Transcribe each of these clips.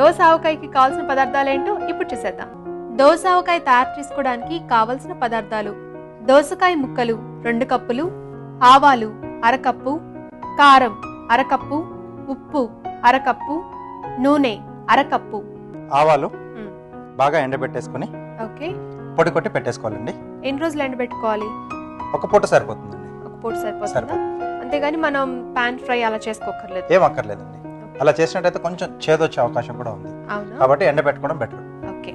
దోస ఆవకాయకి కావాల్సిన పదార్థాలు ఏంటో ఇప్పుడు చూసేద్దాం. దోస ఆవకాయ తయారు చేసుకోవడానికి కావలసిన పదార్థాలు: దోసకాయ ముక్కలు 2 కప్పులు, ఆవాలు 1/2 కప్పు, కారం 1/2 కప్పు, ఉప్పు 1/2 కప్పు, నూనె 1/2 కప్పు. ఆవాలు బాగా ఎండబెట్టేసుకుని ఓకే, పొడి కొట్టి పెట్టేసుకోవాలండి. ఎన్ని రోజులు ఎండబెట్టుకోవాలి? ఒక పూట సరిపోతుందండి. ఒక పూట సరిపోతుందా? అంతేగాని మనం పాన్ ఫ్రై అలా చేసుకోకర్లేదు? ఏం అక్కర్లేదండి. అలా చేసినట్టయితే కొంచెం చేదొచ్చే అవకాశం కూడా ఉంది. కాబట్టి ఎండబెట్టుకోవడం బెటర్. ఓకే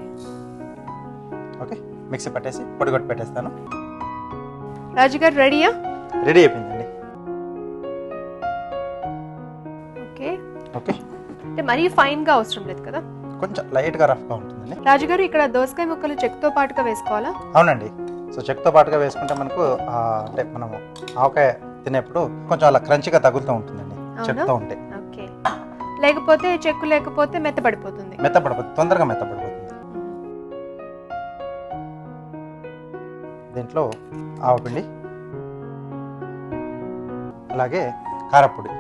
ఓకే, మిక్సీ పట్టేసి పొడి కొట్టి పెట్టేస్తాను. రాజుగారు రెడీయా? రెడీ అయిపోయిందండి. ఓకే ఓకే, అంటే మరీ ఫైన్ గా అవసరం లేదు కదా, కొంచెం లైట్ గా రఫ్ గా ఉంటుందండి. రాజుగారు ఇక్కడ దోసకాయ ముక్కలు చెక్తో పాటుగా వేసుకోవాలా? అవునండి. సో చెక్తో పాటుగా వేసుకుంటే మనకు అంటే మనము ఆవకాయ తినేప్పుడు కొంచెం అలా క్రంచిగా తగులుతూ ఉంటుందండి చెక్తో ఉంటే. ఓకే, లేకపోతే చెక్కు లేకపోతే మెత్తపడిపోతుంది. తొందరగా మెత్తపడిపోతుంది. దీంట్లో ఆవపిండి, అలాగే కారపొడి,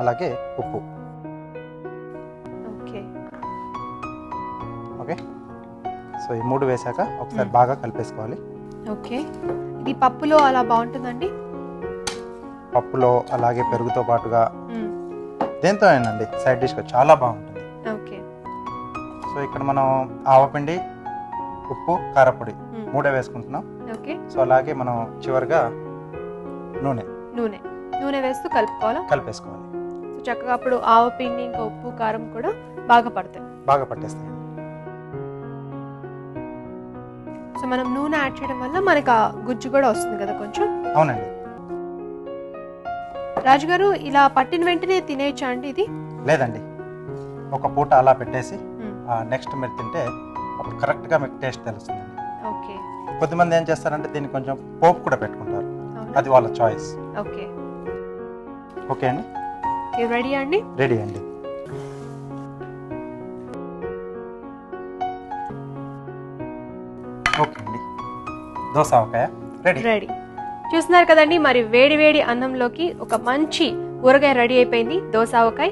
అలాగే ఉప్పు. ఓకే, సో ఈ 3 వేసాక ఒకసారి బాగా కలిపేసుకోవాలి. ఓకే, ఇది పప్పులో అలా బాగుంటుందండి? పప్పులో అలాగే పెరుగుతో పాటుగా దేంతో అయినండి సైడ్ డిష్గా చాలా బాగుంటుంది. ఓకే, సో ఇక్కడ మనం ఆవపిండి, ఉప్పు, కారపొడి 3 వేసుకుంటున్నాం. ఓకే, సో అలాగే మనం చివరిగా నూనె వేస్తూ కలిపేసుకోవాలి. సో చక్కగా అప్పుడు ఆవపిండి ఇంకా ఉప్పు కారం కూడా బాగా పట్టేస్తాయి. సో మనం నూనె యాడ్ చేయడం వల్ల మనకు ఆ గుజ్జు కూడా వస్తుంది కదా కొంచెం. అవునండి. రాజుగారు ఇలా పట్టిన వెంటనే తినేయచ్చా అండి ఇది? లేదండి, ఒక పూట అలా పెట్టేసి నెక్స్ట్ మీరు తింటే అప్పుడు కరెక్ట్గా మీకు టేస్ట్ తెలుస్తుంది. ఓకే, కొద్దిమంది ఏం చేస్తారంటే దీన్ని కొంచెం పోపు కూడా పెట్టుకుంటారు, అది వాళ్ళ చాయిస్. ఓకే ఓకే అండి, రెడీ అండి? రెడీ అండి. ఓకే అండి, దోస ఆవకాయ రెడీ. చూస్తున్నారు కదండి, మరి వేడి వేడి అన్నంలోకి ఒక మంచి ఊరగాయ రెడీ అయిపోయింది, దోస ఆవకాయ.